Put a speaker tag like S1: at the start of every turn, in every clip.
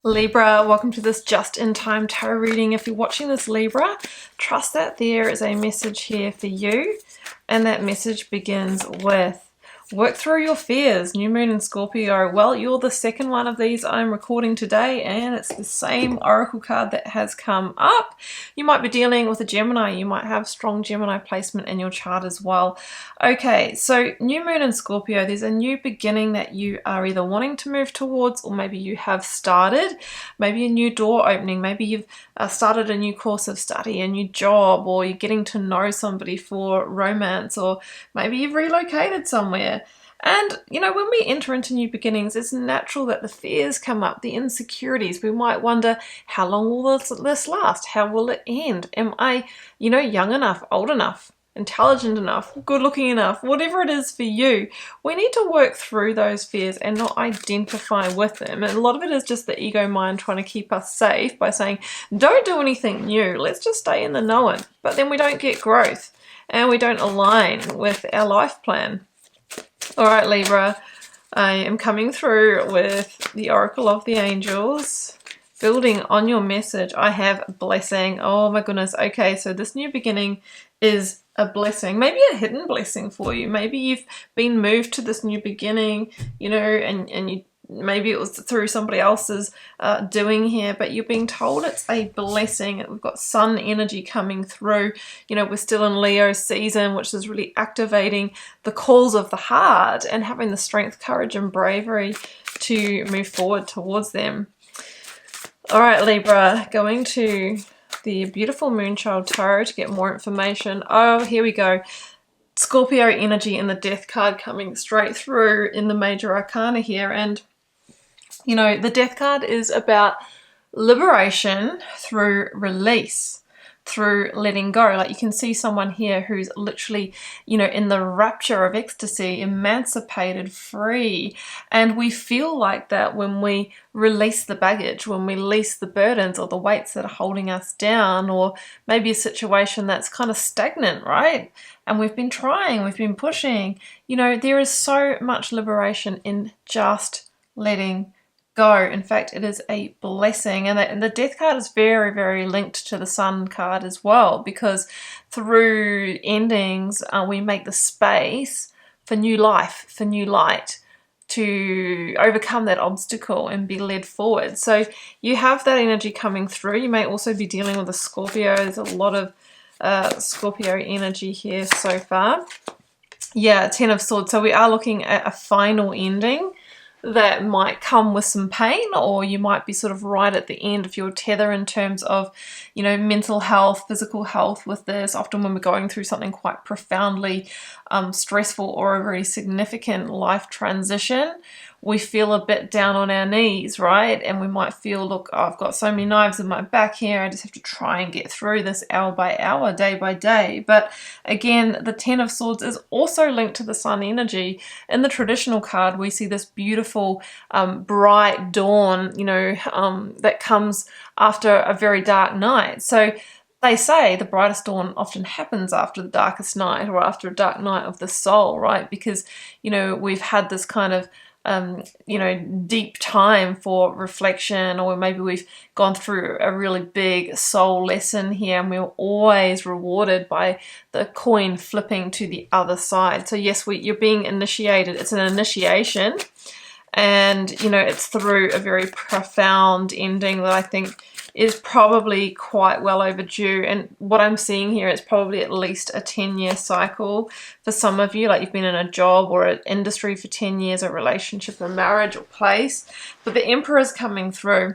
S1: Libra, welcome to this just-in-time tarot reading. If you're watching this, Libra, trust that there is a message here for you, and that message begins with work through your fears. New moon in Scorpio. Well, you're the second one of these I'm recording today, and it's the same oracle card that has come up. You might be dealing with a Gemini. You might have strong Gemini placement in your chart as well. Okay, so new moon in Scorpio, there's a new beginning that you are either wanting to move towards, or maybe you have started, maybe a new door opening, maybe you've started a new course of study, a new job, or you're getting to know somebody for romance, or maybe you've relocated somewhere. And, you know, when we enter into new beginnings, it's natural that the fears come up, the insecurities. We might wonder, how long will this last? How will it end? Am I, young enough, old enough, intelligent enough, good looking enough, whatever it is for you? We need to work through those fears and not identify with them. And a lot of it is just the ego mind trying to keep us safe by saying, don't do anything new. Let's just stay in the known. But then we don't get growth and we don't align with our life plan. All right, Libra, I am coming through with the Oracle of the Angels. Building on your message, I have blessing. Oh my goodness. Okay, so this new beginning is a blessing, maybe a hidden blessing for you. Maybe you've been moved to this new beginning, and you maybe it was through somebody else's doing here, but you're being told it's a blessing. We've got sun energy coming through. We're still in Leo season, which is really activating the calls of the heart and having the strength, courage, and bravery to move forward towards them. All right, Libra, going to the beautiful Moonchild Tarot to get more information. Oh, here we go. Scorpio energy and the Death card coming straight through in the major arcana here. And the Death card is about liberation through release, through letting go. Like you can see someone here who's literally, in the rapture of ecstasy, emancipated, free. And we feel like that when we release the baggage, when we release the burdens or the weights that are holding us down, or maybe a situation that's kind of stagnant, right? And we've been trying, we've been pushing. There is so much liberation in just letting go. In fact, it is a blessing. And the Death card is very, very linked to the Sun card as well, because through endings, we make the space for new life, for new light, to overcome that obstacle and be led forward. So you have that energy coming through. You may also be dealing with a Scorpio. There's a lot of Scorpio energy here so far. Yeah, Ten of Swords. So we are looking at a final ending that might come with some pain, or you might be sort of right at the end of your tether in terms of, mental health, physical health with this. Often when we're going through something quite profoundly stressful or a very significant life transition, we feel a bit down on our knees, right? And we might feel, look, I've got so many knives in my back here. I just have to try and get through this hour by hour, day by day. But again, the Ten of Swords is also linked to the Sun energy. In the traditional card, we see this beautiful, bright dawn, that comes after a very dark night. So they say the brightest dawn often happens after the darkest night, or after a dark night of the soul, right? Because, we've had this kind of deep time for reflection, or maybe we've gone through a really big soul lesson here, and we're always rewarded by the coin flipping to the other side. So yes, you're being initiated. It's an initiation, and it's through a very profound ending that I think is probably quite well overdue. And what I'm seeing here is probably at least a 10-year cycle for some of you. Like you've been in a job or an industry for 10 years, a relationship, a marriage or place. But the Emperor is coming through.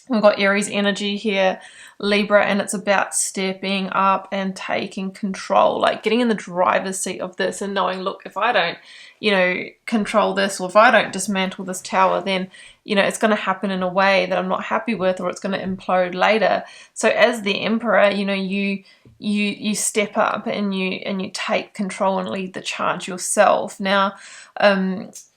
S1: We've got Aries energy here, Libra, and it's about stepping up and taking control, like getting in the driver's seat of this and knowing, look, if I don't, control this, or if I don't dismantle this tower, then, it's going to happen in a way that I'm not happy with, or it's going to implode later. So as the Emperor, you step up and you take control and lead the charge yourself. Now,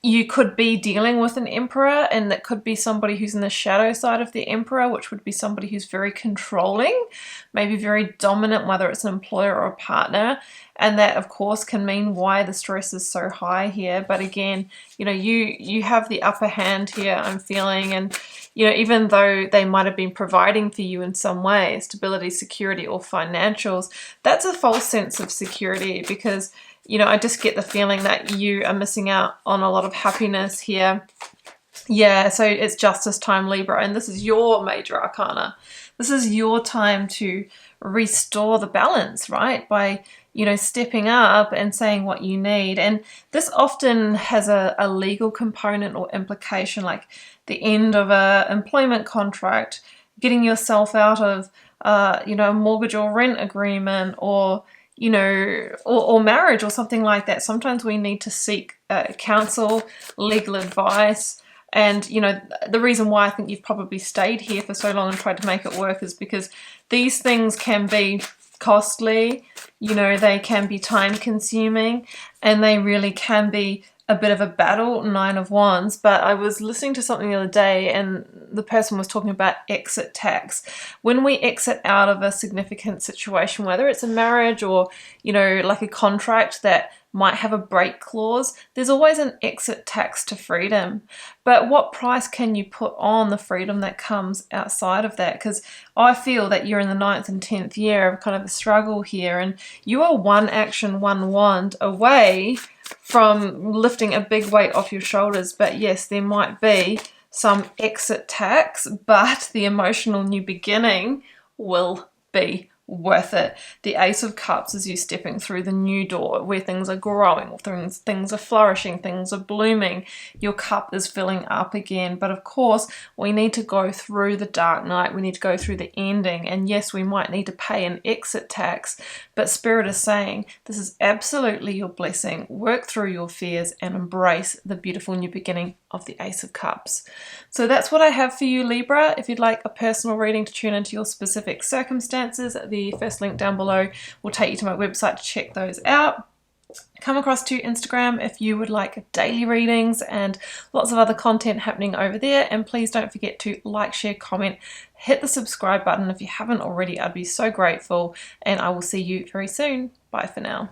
S1: you could be dealing with an Emperor, and that could be somebody who's in the shadow side of the Emperor, which would be somebody who's very controlling, maybe very dominant, whether it's an employer or a partner. And that, of course, can mean why the stress is so high here. But again, you know, you have the upper hand here, I'm feeling. And, you know, even though they might have been providing for you in some way, stability, security, or financials, that's a false sense of security, because, you know, I just get the feeling that you are missing out on a lot of happiness here. Yeah, so it's justice time, Libra, and this is your major arcana. This is your time to restore the balance, right? By, you know, stepping up and saying what you need. And this often has a legal component or implication, like the end of a employment contract, getting yourself out of, you know, a mortgage or rent agreement, or, you know, or marriage or something like that. Sometimes we need to seek counsel, legal advice. And, you know, the reason why I think you've probably stayed here for so long and tried to make it work is because these things can be costly, you know, they can be time consuming, and they really can be a bit of a battle, 9 of Wands. But I was listening to something the other day, and the person was talking about exit tax. When we exit out of a significant situation, whether it's a marriage or, you know, like a contract that might have a break clause, there's always an exit tax to freedom. But what price can you put on the freedom that comes outside of that? Because I feel that you're in the 9th and 10th year of kind of a struggle here, and you are one action, one wand away from lifting a big weight off your shoulders. But yes, there might be some exit tax, but the emotional new beginning will be worth it. The Ace of Cups is you stepping through the new door where things are growing, things are flourishing, things are blooming. Your cup is filling up again. But of course, we need to go through the dark night. We need to go through the ending. And yes, we might need to pay an exit tax, but Spirit is saying this is absolutely your blessing. Work through your fears and embrace the beautiful new beginning of the Ace of Cups. So that's what I have for you, Libra. If you'd like a personal reading to tune into your specific circumstances, the first link down below will take you to my website to check those out. Come across to Instagram if you would like daily readings and lots of other content happening over there. And please don't forget to like, share, comment, hit the subscribe button if you haven't already. I'd be so grateful, and I will see you very soon. Bye for now.